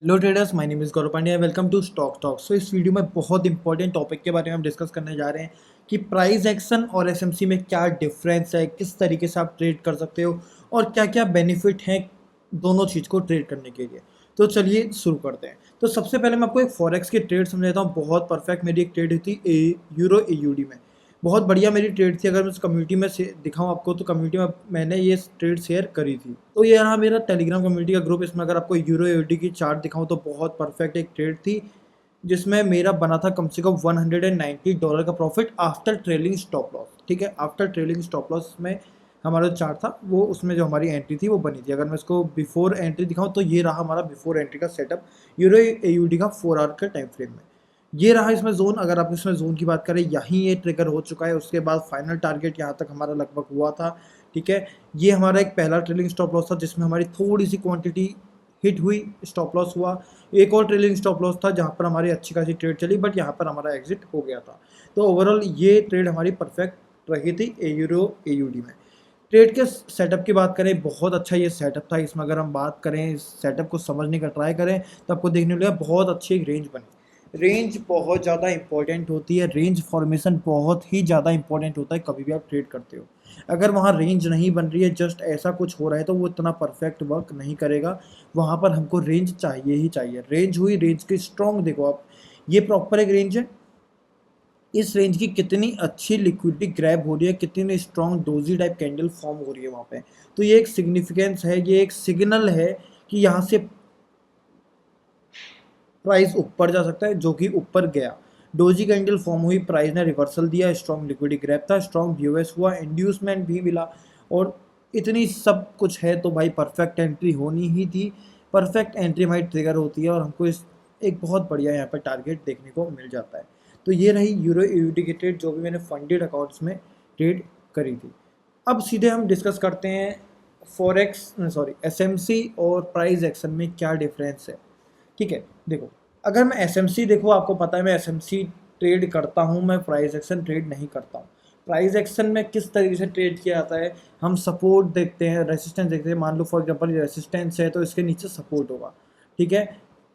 Hello traders, my name is Gaurav Pandya. Welcome to stock talk. So इस video में बहुत important topic के बारे में हम डिस्कस करने जा रहे हैं कि प्राइस एक्शन और एसएमसी में क्या डिफरेंस है, किस तरीके से आप ट्रेड कर सकते हो और क्या क्या बेनिफिट हैं दोनों चीज़ को ट्रेड करने के लिए। तो चलिए शुरू करते हैं। तो सबसे पहले मैं आपको एक फॉरेक्स की ट्रेड समझाता हूँ। बहुत परफेक्ट मेरी एक ट्रेड हुई थी यूरो एयूडी में। बहुत बढ़िया मेरी ट्रेड थी। अगर मैं उस कम्युनिटी में से दिखाऊँ आपको तो कम्युनिटी में मैंने ये ट्रेड शेयर करी थी। तो ये रहा मेरा टेलीग्राम कम्युनिटी का ग्रुप। इसमें अगर आपको यूरो एयूडी की चार्ट दिखाऊँ तो बहुत परफेक्ट एक ट्रेड थी जिसमें मेरा बना था कम से कम $190 का profit after trailing stop loss. ठीक है, आफ्टर ट्रेलिंग स्टॉप लॉस में हमारा जो चार्ट था वो उसमें जो हमारी एंट्री थी वो बनी थी। अगर मैं इसको बिफोर एंट्री दिखाऊं तो ये रहा हमारा बिफोर एंट्री का सेटअप यूरो एयूडी का 4 आवर के टाइम फ्रेम में। ये रहा इसमें जोन। अगर आप इसमें जोन की बात करें, यहीं ये ट्रिगर हो चुका है। उसके बाद फाइनल टारगेट यहाँ तक हमारा लगभग हुआ था। ठीक है, ये हमारा एक पहला ट्रेलिंग स्टॉप लॉस था जिसमें हमारी थोड़ी सी क्वांटिटी हिट हुई, स्टॉप लॉस हुआ। एक और ट्रेलिंग स्टॉप लॉस था जहाँ पर हमारी अच्छी खासी ट्रेड चली, बट यहाँ पर हमारा एग्जिट हो गया था। तो ओवरऑल ये ट्रेड हमारी परफेक्ट रही थी यूरो एयूडी में। ट्रेड के सेटअप की बात करें, बहुत अच्छा ये सेटअप था। इसमें अगर हम बात करें, इस सेटअप को समझने का ट्राई करें तो आपको देखने मिलेगा बहुत अच्छी एक रेंज बनी। रेंज बहुत ज़्यादा इंपॉर्टेंट होती है। रेंज फॉर्मेशन बहुत ही ज़्यादा इंपॉर्टेंट होता है कभी भी आप ट्रेड करते हो। अगर वहाँ रेंज नहीं बन रही है, जस्ट ऐसा कुछ हो रहा है, तो वो इतना परफेक्ट वर्क नहीं करेगा। वहाँ पर हमको रेंज चाहिए ही चाहिए। रेंज हुई, रेंज की स्ट्रॉन्ग देखो आप, ये प्रॉपर एक रेंज है। इस रेंज की कितनी अच्छी लिक्विडिटी ग्रैब हो रही है, कितनी strong doji type candle form हो रही है वहाँ पे। तो ये एक सिग्निफिकेंस है, ये एक सिग्नल है कि यहाँ से प्राइस ऊपर जा सकता है, जो कि ऊपर गया। डोजी कैंडल फॉर्म हुई, प्राइस ने रिवर्सल दिया, स्ट्रॉन्ग लिक्विडिटी ग्रैब था, स्ट्रॉन्ग बीओएस हुआ, इंड्यूसमेंट भी मिला और इतनी सब कुछ है तो भाई परफेक्ट एंट्री होनी ही थी। परफेक्ट एंट्री हमारी ट्रिगर होती है और हमको इस एक बहुत बढ़िया यहाँ पर टारगेट देखने को मिल जाता है। तो ये रही यूरो यूडी की ट्रेड जो भी मैंने फंडेड अकाउंट्स में ट्रेड करी थी। अब सीधे हम डिस्कस करते हैं फॉरेक्स सॉरी एसएमसी और प्राइस एक्शन में क्या डिफरेंस है। ठीक है, देखो, अगर मैं एसएमसी, देखो आपको पता है मैं एसएमसी ट्रेड करता हूँ, मैं प्राइस एक्शन ट्रेड नहीं करता हूँ। प्राइस एक्शन में किस तरीके से ट्रेड किया जाता है, हम सपोर्ट देखते हैं, रेसिस्टेंस देखते हैं। मान लो फॉर एग्जांपल रेसिस्टेंस है तो इसके नीचे सपोर्ट होगा। ठीक है,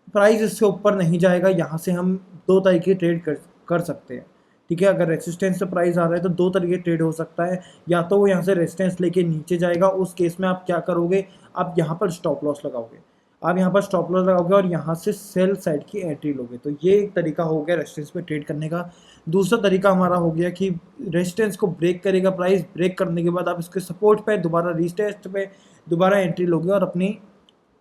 प्राइस इससे ऊपर नहीं जाएगा। यहाँ से हम दो तरीके ट्रेड कर सकते हैं। ठीक है, अगर रेसिस्टेंस से प्राइस आ रहा है तो दो तरीके ट्रेड हो सकता है। या तो वो यहाँ से रेसिस्टेंस लेके नीचे जाएगा, उस केस में आप क्या करोगे, आप यहाँ पर स्टॉप लॉस लगाओगे। आप यहाँ पर स्टॉप लॉस लगाओगे और यहाँ से सेल साइड की एंट्री लोगे। तो ये एक तरीका हो गया रेजिस्टेंस पे ट्रेड करने का। दूसरा तरीका हमारा हो गया कि रेजिस्टेंस को ब्रेक करेगा प्राइस, ब्रेक करने के बाद आप इसके सपोर्ट पे दोबारा रीटेस्ट पे दोबारा एंट्री लोगे और अपनी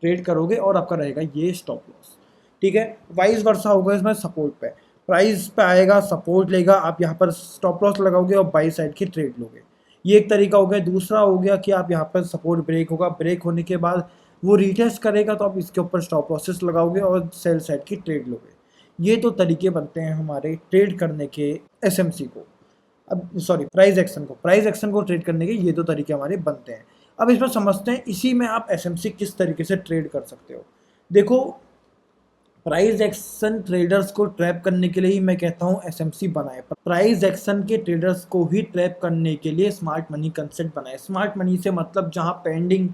ट्रेड करोगे और आपका रहेगा ये स्टॉप लॉस। ठीक है, वाइस वर्सा होगा इसमें। सपोर्ट पे प्राइस पे आएगा, सपोर्ट लेगा, आप यहाँ पर स्टॉप लॉस लगाओगे और बाई साइड की ट्रेड लोगे। ये एक तरीका हो गया। दूसरा हो गया कि आप यहाँ पर सपोर्ट ब्रेक होगा, ब्रेक होने के बाद वो रीटेस्ट करेगा तो आप इसके ऊपर स्टॉप लॉसेस लगाओगे और सेल साइड की ट्रेड लोगे। ये तो तरीके बनते हैं हमारे ट्रेड करने के एसएमसी को। अब सॉरी प्राइस एक्शन को ट्रेड करने के ये दो तरीके हमारे बनते हैं। अब इसमें समझते हैं इसी में आप एसएमसी किस तरीके से ट्रेड कर सकते हो। देखो, प्राइस एक्शन ट्रेडर्स को ट्रैप करने के लिए ही मैं कहता हूँ एसएमसी बनाए। प्राइस एक्शन के ट्रेडर्स को ही ट्रैप करने के लिए स्मार्ट मनी कंसेप्ट बनाए। स्मार्ट मनी से मतलब जहाँ pending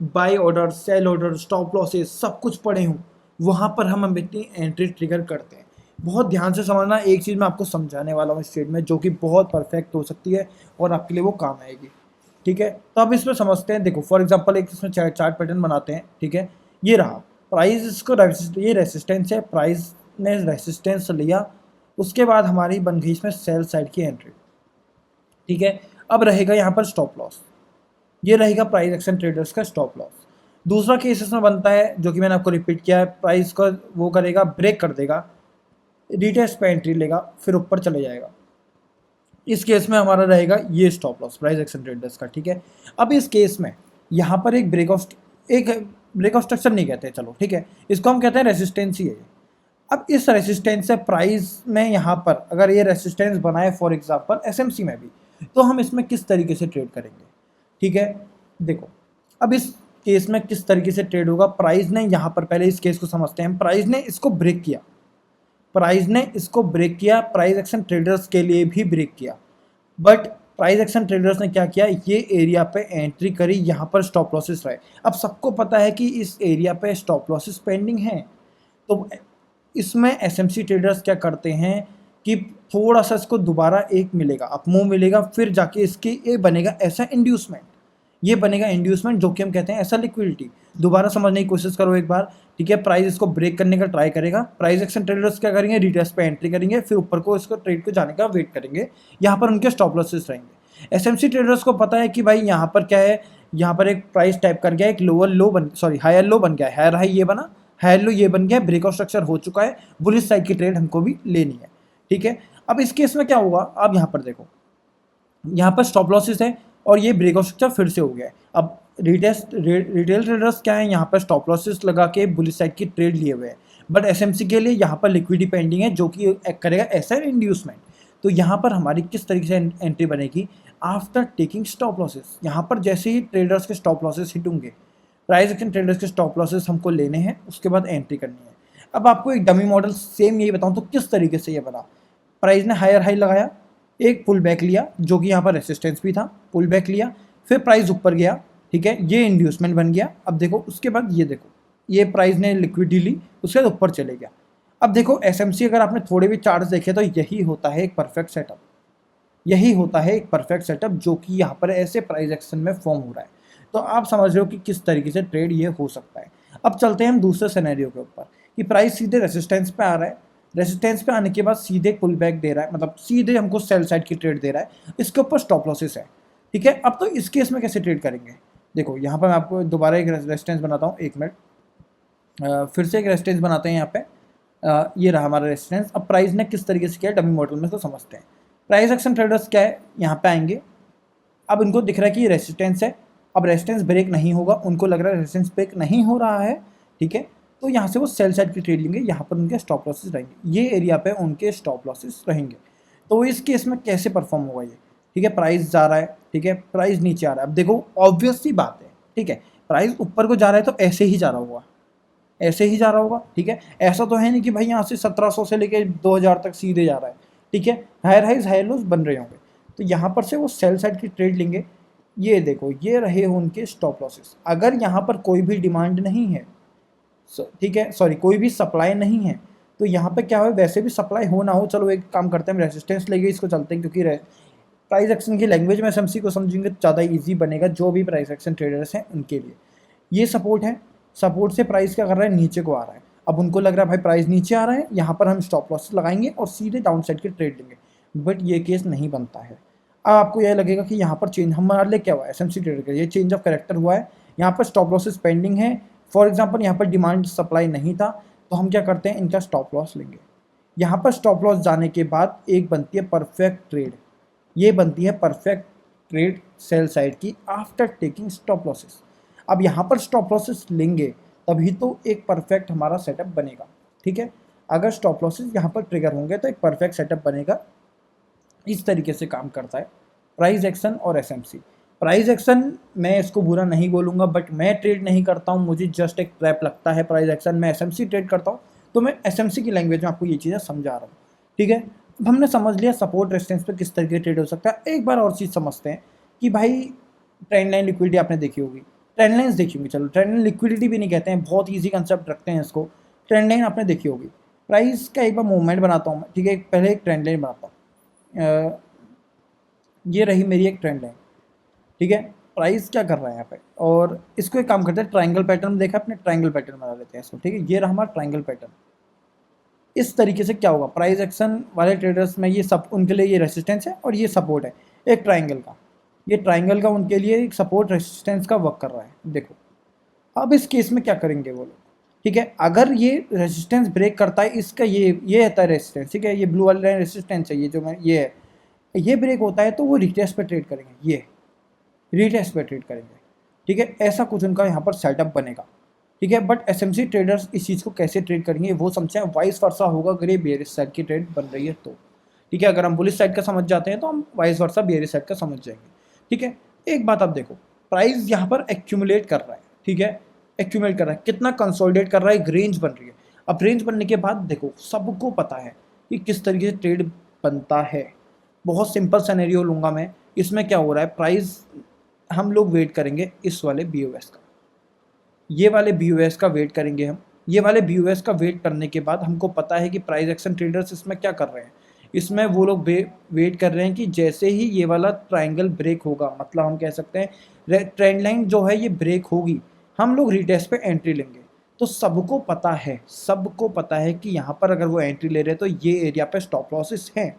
buy order, sell order, stop losses सब कुछ पड़े हों, वहाँ पर हम अपनी एंट्री ट्रिगर करते हैं। बहुत ध्यान से समझना, एक चीज़ मैं आपको समझाने वाला हूँ इस ट्रेड में जो कि बहुत परफेक्ट हो सकती है और आपके लिए वो काम आएगी। ठीक है, तो अब इसमें समझते हैं। देखो फॉर एग्जांपल एक इसमें चार्ट पैटर्न बनाते हैं। ठीक है, ये रहा प्राइस, इसको ये रेसिस्टेंस है, प्राइस ने रेसिस्टेंस लिया, उसके बाद हमारी बन गई इसमें सेल साइड की एंट्री। ठीक है, अब रहेगा यहाँ पर स्टॉप लॉस। ये रहेगा प्राइस एक्शन ट्रेडर्स का स्टॉप लॉस। दूसरा केस इसमें बनता है जो कि मैंने आपको रिपीट किया है, प्राइस का वो करेगा, ब्रेक कर देगा, रिटेस्ट पे एंट्री लेगा, फिर ऊपर चले जाएगा। इस केस में हमारा रहेगा ये stop loss price action traders का। ठीक है, अब इस केस में यहाँ पर एक ब्रेक ऑफ स्ट्रक्चर नहीं कहते, चलो ठीक है, इसको हम कहते हैं रेसिस्टेंस ही है। अब इस रेसिस्टेंस से प्राइस में यहाँ पर अगर ये रेसिस्टेंस बनाए फॉर एग्जांपल एसएमसी में भी, तो हम इसमें किस तरीके से ट्रेड करेंगे। ठीक है, देखो, अब इस केस में किस तरीके से ट्रेड होगा। प्राइस ने यहाँ पर, पहले इस केस को समझते हैं, प्राइस ने इसको ब्रेक किया, प्राइस एक्शन ट्रेडर्स के लिए भी ब्रेक किया, बट प्राइस एक्शन ट्रेडर्स ने क्या किया, ये एरिया पे एंट्री करी, यहाँ पर स्टॉप लॉसेस रहे। अब सबको पता है कि इस एरिया पे स्टॉप लॉसेस पेंडिंग हैं, तो इसमें एसएमसी ट्रेडर्स क्या करते हैं कि थोड़ा सा इसको दोबारा एक मिलेगा, अपमूव मिलेगा, फिर जाके इसके ये बनेगा ऐसा इंड्यूसमेंट, ये बनेगा इंड्यूसमेंट जो कि हम कहते हैं ऐसा लिक्विडिटी। दोबारा समझने की कोशिश करो एक बार, ठीक है। प्राइस इसको ब्रेक करने का ट्राई करेगा, प्राइस एक्शन ट्रेडर्स क्या करेंगे, रिटेस्ट पे एंट्री करेंगे, फिर ऊपर को इसको ट्रेड को जाने का वेट करेंगे, यहाँ पर उनके स्टॉप लॉसेस रहेंगे। एसएमसी ट्रेडर्स को पता है कि भाई यहाँ पर क्या है, यहाँ पर एक प्राइस टाइप कर गया, एक लोअर लो बन सॉरी हायर लो बन गया, हायर हाई ये बना, हायर लो ये बन गया, ब्रेकआउट स्ट्रक्चर हो चुका है, बुलिश साइड की ट्रेड हमको भी लेनी है, ठीक है। अब इस केस में क्या होगा, आप यहाँ पर देखो, यहाँ पर स्टॉप लॉसेस है और ये ब्रेकआउट स्ट्रक्चर फिर से हो गया है। अब रिटेल ट्रेडर्स क्या है, यहाँ पर स्टॉप लॉसेस लगा के बुलिश साइड की ट्रेड लिए हुए हैं, बट एसएमसी के लिए यहाँ पर लिक्विडिटी पेंडिंग है जो कि एक्ट करेगा एसआर इंड्यूसमेंट। तो यहाँ पर हमारी किस तरीके से एंट्री बनेगी, आफ्टर टेकिंग स्टॉप लॉसेस। यहाँ पर जैसे ही ट्रेडर्स के स्टॉप लॉसेस हिट होंगे, प्राइस एक्शन ट्रेडर्स के स्टॉप लॉसेस हमको लेने हैं, उसके बाद एंट्री करनी है। अब आपको एक डमी मॉडल सेम यही बताऊँ तो किस तरीके से ये बना, प्राइस ने हायर हाई लगाया, एक पुल बैक लिया जो कि यहाँ पर रेसिस्टेंस भी था, पुल बैक लिया, फिर प्राइस ऊपर गया, ठीक है, ये इंड्यूसमेंट बन गया। अब देखो उसके बाद ये देखो, ये प्राइस ने लिक्विडिटी ली, उसके बाद ऊपर चले गया। अब देखो एसएमसी अगर आपने थोड़े भी चार्ट्स देखे तो यही होता है एक परफेक्ट सेटअप, यही होता है एक परफेक्ट सेटअप जो कि यहाँ पर ऐसे प्राइस एक्शन में फॉर्म हो रहा है। तो आप समझ रहे हो कि किस तरीके से ट्रेड ये हो सकता है। अब चलते हैं हम दूसरे सिनेरियो के ऊपर कि प्राइस सीधे रेसिस्टेंस पे आ रहा है, रेसिस्टेंस पे आने के बाद सीधे पुल बैक दे रहा है, मतलब सीधे हमको सेल साइड की ट्रेड दे रहा है, इसके ऊपर स्टॉप लॉसेस है, ठीक है। अब तो इस केस में कैसे ट्रेड करेंगे, देखो यहाँ पर मैं आपको दोबारा एक रेजिस्टेंस बनाता हूँ, एक मिनट, फिर से एक रेजिस्टेंस बनाते हैं यहाँ पे, ये रहा हमारा रेजिस्टेंस। अब प्राइस ने किस तरीके से किया डमी मॉडल में तो समझते हैं। प्राइस एक्शन ट्रेडर्स क्या है, यहाँ पे आएंगे, अब इनको दिख रहा है कि ये रेजिस्टेंस है, अब रेजिस्टेंस ब्रेक नहीं होगा, उनको लग रहा है रेजिस्टेंस ब्रेक नहीं हो रहा है, ठीक है, तो यहाँ से वो सेल साइड की ट्रेड लेंगे, यहाँ पर उनके स्टॉप लॉसेस रहेंगे, ये एरिया पे उनके स्टॉप लॉसेस रहेंगे। तो इस केस में कैसे परफॉर्म होगा ये, ठीक है, प्राइस जा रहा है, ठीक है, प्राइस नीचे आ रहा है। अब देखो ऑब्वियस सी बात है, ठीक है, प्राइस ऊपर को जा रहा है तो ऐसे ही जा रहा होगा, ऐसे ही जा रहा होगा, ठीक है। ऐसा तो है नहीं कि भाई यहाँ से 1700 से लेके 2000 तक सीधे जा रहा है, ठीक है, हायर हाइज हायर लोज बन रहे होंगे, तो यहाँ पर से वो सेल साइड की ट्रेड लेंगे। ये देखो ये रहे उनके स्टॉप लॉसेस। अगर यहाँ पर कोई भी डिमांड नहीं है, ठीक है, सॉरी कोई भी सप्लाई नहीं है, तो यहाँ पे क्या हो, वैसे भी सप्लाई हो ना हो, चलो एक काम करते हैं, रेजिस्टेंस लेके इसको चलते हैं, क्योंकि प्राइस एक्शन की लैंग्वेज में एसएमसी को समझेंगे तो ज़्यादा इजी बनेगा जो भी प्राइस एक्शन ट्रेडर्स हैं उनके लिए। ये सपोर्ट है, सपोर्ट से प्राइस क्या कर रहा है, नीचे को आ रहा है। अब उनको लग रहा है भाई प्राइस नीचे आ रहा है, यहाँ पर हम स्टॉप लॉस लगाएंगे और सीधे डाउन साइड के ट्रेड लेंगे, बट ये केस नहीं बनता है। अब आपको यह लगेगा कि यहाँ पर चेंज हमारे लिए क्या हुआ है, एसएमसी ट्रेडर का ये चेंज ऑफ कैरेक्टर हुआ है, यहाँ पर स्टॉप लॉसेस पेंडिंग है। फॉर एग्जाम्पल यहाँ पर डिमांड सप्लाई नहीं था, तो हम क्या करते हैं, इनका स्टॉप लॉस लेंगे। यहाँ पर स्टॉप लॉस जाने के बाद एक बनती है परफेक्ट ट्रेड, ये बनती है परफेक्ट ट्रेड सेल साइड की आफ्टर टेकिंग स्टॉप लॉसेस। अब यहाँ पर स्टॉप लॉसेस लेंगे तभी तो एक परफेक्ट हमारा सेटअप बनेगा, ठीक है। अगर स्टॉप लॉसेस यहाँ पर ट्रिगर होंगे तो एक परफेक्ट सेटअप बनेगा। इस तरीके से काम करता है प्राइस एक्शन और एसएमसी। प्राइस एक्शन मैं इसको बुरा नहीं बोलूँगा, बट मैं ट्रेड नहीं करता हूँ, मुझे जस्ट एक ट्रैप लगता है प्राइस एक्शन। मैं एसएमसी ट्रेड करता हूँ, तो मैं एसएमसी की लैंग्वेज में आपको ये चीज़ें समझा रहा हूँ, ठीक है। अब हमने समझ लिया सपोर्ट रेजिस्टेंस पे किस तरीके ट्रेड हो सकता है। एक बार और चीज़ समझते हैं कि भाई ट्रेंड लाइन लिक्विडिटी आपने देखी होगी, ट्रेंड लाइन्स देखी होगी, चलो ट्रेंड लाइन लिक्विडिटी भी नहीं कहते हैं, बहुत ईजी कंसेप्ट रखते हैं इसको। ट्रेंड लाइन आपने देखी होगी, प्राइस का एक बार मूवमेंट बनाता हूँ मैं, ठीक है, पहले एक ट्रेंड लाइन बनाता हूँ। ये रही मेरी एक ट्रेंड लाइन, ठीक है। प्राइस क्या कर रहा है यहाँ पे, और इसको एक काम करते हैं, ट्रायंगल पैटर्न देखा अपने, ट्रायंगल पैटर्न बना लेते हैं इसको, ठीक है। ये रहा हमारा ट्रायंगल पैटर्न। इस तरीके से क्या होगा, प्राइस एक्शन वाले ट्रेडर्स में ये सब उनके लिए ये रेसिस्टेंस है और ये सपोर्ट है एक ट्रायंगल का, ये ट्रायंगल का उनके लिए एक सपोर्ट रेसिस्टेंस का वर्क कर रहा है। देखो अब इस केस में क्या करेंगे वो लोग, ठीक है, अगर ये रेसिस्टेंस ब्रेक करता है, इसका ये रहता है रेसिस्टेंस, ठीक है, ये ब्लू वाली लाइन रेसिस्टेंस है, ये जो मैं ये है, ये ब्रेक होता है तो वो रिटेस्ट पे ट्रेड करेंगे, ये रिटेस्ट पे ट्रेड करेंगे, ठीक है। ऐसा कुछ उनका यहाँ पर सेटअप बनेगा, ठीक है। बट एसएमसी ट्रेडर्स इस चीज़ को कैसे ट्रेड करेंगे वो समझे, वाइस वर्सा होगा अगर ये बेयरिश साइड की ट्रेड बन रही है तो, ठीक है। अगर हम बुलिश साइड का समझ जाते हैं तो हम वाइस वर्सा बेयरिश साइड का समझ जाएंगे, ठीक है। एक बात आप देखो, प्राइस यहाँ पर एक्यूमुलेट कर रहा है, ठीक है, एक्यूमुलेट कर रहा है, कितना कंसोलिडेट कर रहा है, एक रेंज बन रही है। अब रेंज बनने के बाद देखो सबको पता है कि किस तरीके से ट्रेड बनता है। बहुत सिंपल सिनेरियो लूँगा मैं, इसमें क्या हो रहा है, प्राइस हम लोग वेट करेंगे इस वाले BOS का, ये वाले BOS का वेट करेंगे हम, ये वाले BOS का वेट करने के बाद हमको पता है कि प्राइस एक्शन ट्रेडर्स इसमें क्या कर रहे हैं, इसमें वो लोग वेट कर रहे हैं कि जैसे ही ये वाला ट्रायंगल ब्रेक होगा, मतलब हम कह सकते हैं ट्रेंड लाइन जो है ये ब्रेक होगी, हम लोग रीटेस्ट पे एंट्री लेंगे। तो सबको पता है कि यहाँ पर अगर वो एंट्री ले रहे हैं तो ये एरिया पे स्टॉप लॉसेस हैं,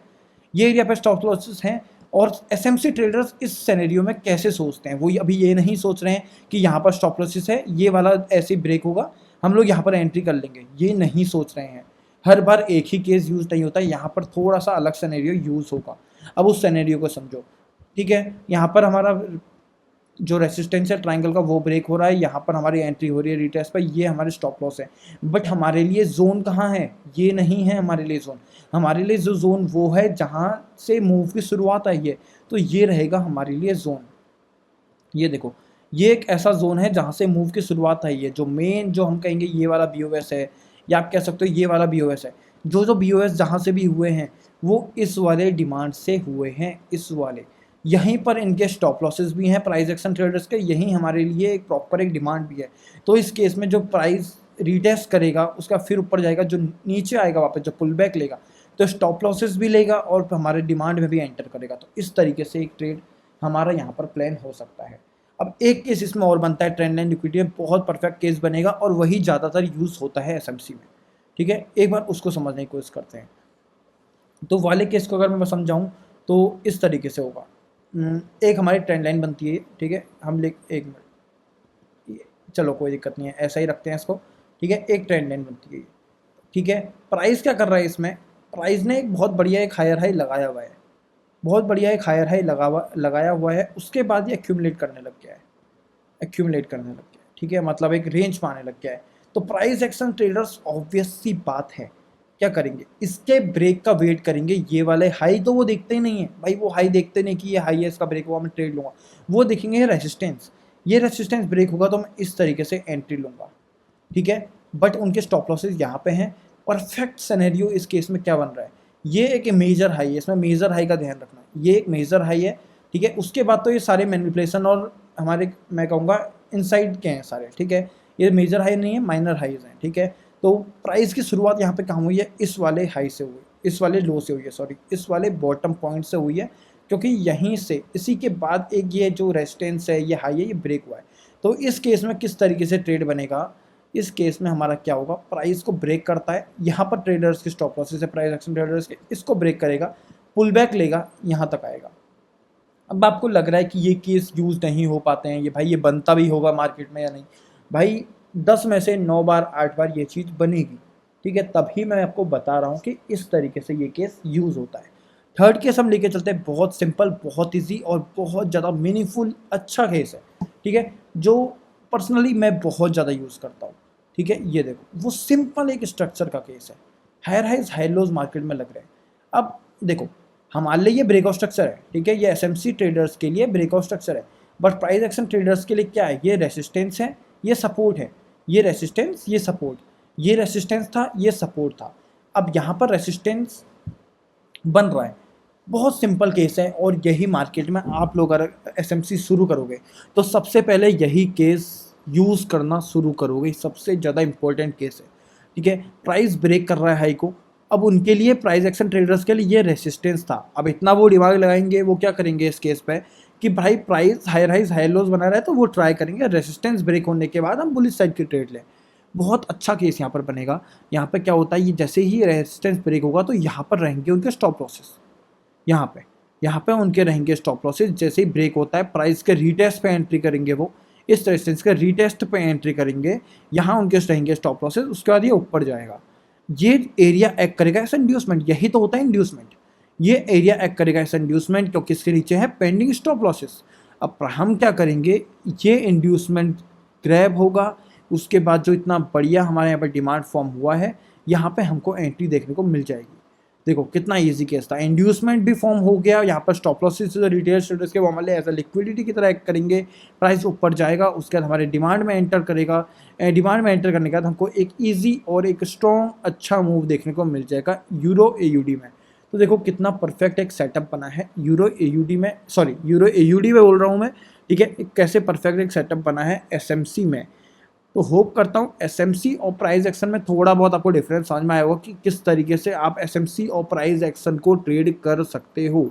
ये एरिया पे स्टॉप लॉसेस हैं। और SMC ट्रेडर्स इस सिनेरियो में कैसे सोचते हैं, वो अभी ये नहीं सोच रहे हैं कि यहाँ पर स्टॉप लॉसेस है, ये वाला ऐसे ब्रेक होगा, हम लोग यहाँ पर एंट्री कर लेंगे, ये नहीं सोच रहे हैं। हर बार एक ही केस यूज़ नहीं होता, यहाँ पर थोड़ा सा अलग सिनेरियो यूज़ होगा। अब उस सिनेरियो को समझो, ठीक है। यहाँ पर हमारा जो रेसिस्टेंस है ट्रायंगल का वो ब्रेक हो रहा है, यहाँ पर हमारी एंट्री हो रही है रिटेस्ट पर, ये हमारे स्टॉप लॉस है। बट हमारे लिए जोन कहाँ है, ये नहीं है हमारे लिए जोन। हमारे लिए जो जोन वो है जहाँ से मूव की शुरुआत आई है, तो ये रहेगा हमारे लिए जोन। ये देखो, ये एक ऐसा जोन है जहाँ से मूव की शुरुआत आई है, जो मेन जो हम कहेंगे ये वाला BOS है, या आप कह सकते हो ये वाला BOS है। जो BOS जहाँ से भी हुए हैं वो इस वाले डिमांड से हुए हैं, इस वाले यहीं पर इनके स्टॉप लॉसेस भी हैं प्राइस एक्शन ट्रेडर्स के, यहीं हमारे लिए एक प्रॉपर एक डिमांड भी है। तो इस केस में जो प्राइस रीटेस्ट करेगा उसका फिर ऊपर जाएगा, जो नीचे आएगा वापस जो पुल बैक लेगा तो स्टॉप लॉसेस भी लेगा और हमारे डिमांड में भी एंटर करेगा। तो इस तरीके से एक ट्रेड हमारा यहाँ पर प्लान हो सकता है। अब एक केस इसमें और बनता है, ट्रेंड लाइन लिक्विडिटी में बहुत परफेक्ट केस बनेगा और वही ज़्यादातर यूज़ होता है SMC में, ठीक है। एक बार उसको समझने की कोशिश करते हैं। तो वाले केस को अगर मैं समझाऊँ तो इस तरीके से होगा। एक हमारी ट्रेंड लाइन बनती है, ठीक है, हम एक मिनट, चलो कोई दिक्कत नहीं है, ऐसा ही रखते हैं इसको, ठीक है। एक ट्रेंड लाइन बनती है, ठीक है। प्राइस क्या कर रहा है इसमें, प्राइस ने एक बहुत बढ़िया एक हायर हाई लगाया हुआ है, बहुत बढ़िया एक हायर हाई लगाया हुआ है। उसके बाद ये एक्यूमुलेट करने लग गया है, ठीक है, मतलब एक रेंज में आने लग गया है। तो प्राइस एक्शन ट्रेडर्स ऑब्वियस सी बात है क्या करेंगे, इसके ब्रेक का वेट करेंगे। ये वाले हाई तो वो देखते ही नहीं है भाई, वो हाई देखते नहीं कि ये हाई है इसका ब्रेक हुआ मैं ट्रेड लूँगा, वो देखेंगे ये रेसिस्टेंस ब्रेक होगा तो मैं इस तरीके से एंट्री लूँगा, ठीक है। बट उनके स्टॉप लॉसेस यहाँ पे हैं। परफेक्ट सिनेरियो इस केस में क्या बन रहा है, ये एक मेजर हाई है, इसमें मेजर हाई का ध्यान रखना, ये एक मेजर हाई है, ठीक है। उसके बाद तो ये सारे मैनिपुलेशन और हमारे मैं कहूँगा इनसाइड के हैं सारे, ठीक है। ये मेजर हाई नहीं है, माइनर हाईज हैं, ठीक है। तो प्राइस की शुरुआत यहाँ पे कहाँ हुई है, इस वाले हाई से हुई, इस वाले लो से हुई है, सॉरी इस वाले बॉटम पॉइंट से हुई है, क्योंकि यहीं से इसी के बाद एक ये जो रेजिस्टेंस है ये हाई है, ये ब्रेक हुआ है। तो इस केस में किस तरीके से ट्रेड बनेगा, इस केस में हमारा क्या होगा, प्राइस को ब्रेक करता है, यहाँ पर ट्रेडर्स के स्टॉप लॉसेस है प्राइस एक्शन ट्रेडर्स के, इसको ब्रेक करेगा, पुल बैक लेगा, यहाँ तक आएगा। अब आपको लग रहा है कि ये केस यूज़ नहीं हो पाते हैं, ये भाई ये बनता भी होगा मार्केट में या नहीं, भाई 10 में से 9 बार 8 बार ये चीज़ बनेगी, ठीक है। तभी मैं आपको बता रहा हूँ कि इस तरीके से ये केस यूज़ होता है। थर्ड केस हम लेके चलते हैं, बहुत सिंपल, बहुत ईजी और बहुत ज़्यादा मीनिंगफुल अच्छा केस है, ठीक है, जो पर्सनली मैं बहुत ज़्यादा यूज़ करता हूँ, ठीक है। ये देखो वो सिंपल एक स्ट्रक्चर का केस है, higher highs higher lows market में लग रहे हैं। अब देखो हमारे लिए ये ब्रेकआउट स्ट्रक्चर है, ठीक है, ये SMC ट्रेडर्स के लिए ब्रेकआउट स्ट्रक्चर है, बट प्राइस एक्शन ट्रेडर्स के लिए क्या है, ये रेसिस्टेंस है, ये सपोर्ट है, ये रेसिस्टेंस, ये सपोर्ट, ये रेसिस्टेंस था, ये सपोर्ट था। अब यहाँ पर रेसिस्टेंस बन रहा है, बहुत सिंपल केस है, और यही मार्केट में आप लोग अगर SMC शुरू करोगे तो सबसे पहले यही केस यूज़ करना शुरू करोगे, सबसे ज़्यादा इंपॉर्टेंट केस है, ठीक है। प्राइस ब्रेक कर रहा है हाई को, अब उनके लिए प्राइस एक्शन ट्रेडर्स के लिए ये रेसिस्टेंस था। अब इतना वो दिमाग लगाएंगे, वो क्या करेंगे इस केस पे कि भाई price higher highs higher lows बना रहा है तो वो ट्राई करेंगे रेसिस्टेंस ब्रेक होने के बाद हम बुलिश साइड की ट्रेड लें। बहुत अच्छा केस यहाँ पर बनेगा। यहाँ पे क्या होता है, ये जैसे ही रेसिस्टेंस ब्रेक होगा तो यहाँ पर रहेंगे उनके स्टॉप लॉसेस, यहाँ पे उनके रहेंगे स्टॉप लॉसेस। जैसे ही ब्रेक होता है प्राइस के रीटेस्ट पे एंट्री करेंगे, वो इस रेजिस्टेंस के रीटेस्ट पे एंट्री करेंगे, यहाँ उनके रहेंगे स्टॉप लॉसेस, उसके बाद ये ऊपर जाएगा, ये एरिया एक्ट करेगा एस इंड्यूसमेंट, यही तो होता है इंड्यूसमेंट, ये एरिया एक्ट करेगा एस इंड्यूसमेंट क्योंकि इसके नीचे है पेंडिंग स्टॉप लॉसेस। अब हम क्या करेंगे, ये इंड्यूसमेंट ग्रैब होगा, उसके बाद जो इतना बढ़िया हमारे यहाँ पर डिमांड फॉर्म हुआ है यहाँ पे हमको एंट्री देखने को मिल जाएगी। देखो कितना इजी केस था, इंड्यूसमेंट भी फॉर्म हो गया, यहाँ पर स्टॉप लॉसेस रिटेल ट्रेडर्स के वो हमारे एज अ लिक्विडिटी की तरह एक्ट करेंगे, प्राइस ऊपर जाएगा, उसके बाद हमारे डिमांड में एंटर करेगा, डिमांड में एंटर करने के बाद हमको एक इजी और एक स्ट्रॉन्ग अच्छा मूव देखने को मिल जाएगा यूरो AUD में। तो देखो कितना परफेक्ट एक सेटअप बना है यूरो AUD में, यूरो AUD में बोल रहा हूँ मैं, ठीक है, कैसे परफेक्ट एक सेटअप बना है SMC में। तो होप करता हूँ एसएमसी और प्राइस एक्शन में थोड़ा बहुत आपको डिफरेंस समझ में आया होगा कि किस तरीके से आप एसएमसी और प्राइस एक्शन को ट्रेड कर सकते हो।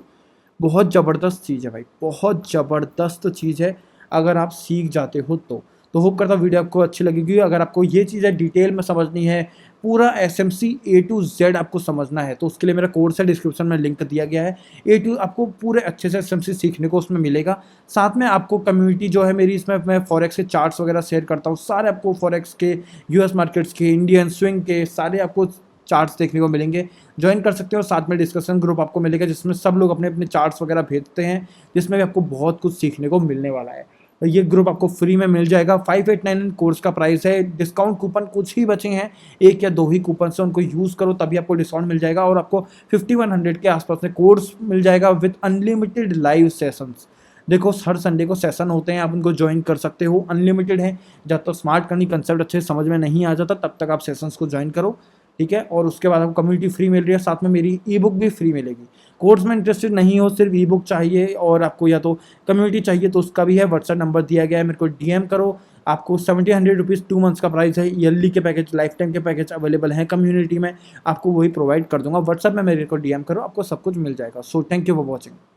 बहुत ज़बरदस्त चीज़ है भाई, बहुत ज़बरदस्त चीज़ है अगर आप सीख जाते हो तो होप करता हूँ वीडियो आपको अच्छी लगेगी। अगर आपको ये चीज़ें डिटेल में समझनी है, पूरा एसएमसी ए टू जेड आपको समझना है, तो उसके लिए मेरा कोर्स है, डिस्क्रिप्शन में लिंक दिया गया है। ए टू आपको पूरे अच्छे से एसएमसी सीखने को उसमें मिलेगा। साथ में आपको कम्युनिटी जो है मेरी, इसमें मैं फॉरेक्स के चार्ट्स वगैरह शेयर करता हूँ, सारे आपको फॉरेक्स के, यूएस मार्केट्स के, इंडियन स्विंग के सारे आपको चार्ट्स देखने को मिलेंगे। ज्वाइन कर सकते हो, साथ में डिस्कशन ग्रुप आपको मिलेगा जिसमें सब लोग अपने अपने चार्ट्स वगैरह भेजते हैं, जिसमें भी आपको बहुत कुछ सीखने को मिलने वाला है। तो ये ग्रुप आपको फ्री में मिल जाएगा। 589 कोर्स का प्राइस है। डिस्काउंट कूपन कुछ ही बचे हैं, एक या दो ही कूपन से, उनको यूज़ करो तभी आपको डिस्काउंट मिल जाएगा और आपको 5100 के आसपास में कोर्स मिल जाएगा विद अनलिमिटेड लाइव सेशंस। देखो हर संडे को सेशन होते हैं, आप उनको ज्वाइन कर सकते हो, अनलिमिटेड है। जब तक स्मार्ट करनी कंसेप्ट अच्छे से समझ में नहीं आ जाता तब तक आप सेशंस को ज्वाइन करो, ठीक है। और उसके बाद आपको कम्युनिटी फ्री मिल रही है, साथ में मेरी ई बुक भी फ्री मिलेगी। कोर्स में इंटरेस्टेड नहीं हो, सिर्फ ई बुक चाहिए और आपको या तो कम्युनिटी चाहिए, तो उसका भी है, व्हाट्सएप नंबर दिया गया है, मेरे को डीएम करो। आपको 1700 रुपीज़ 2 मंथ्स का प्राइस है। ईयरली के पैकेज, लाइफ टाइम के पैकेज अवेलेबल हैं कम्युनिटी में, आपको वही प्रोवाइड कर दूंगा। व्हाट्सएप में मेरे को डीएम करो, आपको सब कुछ मिल जाएगा। So thank you for watching.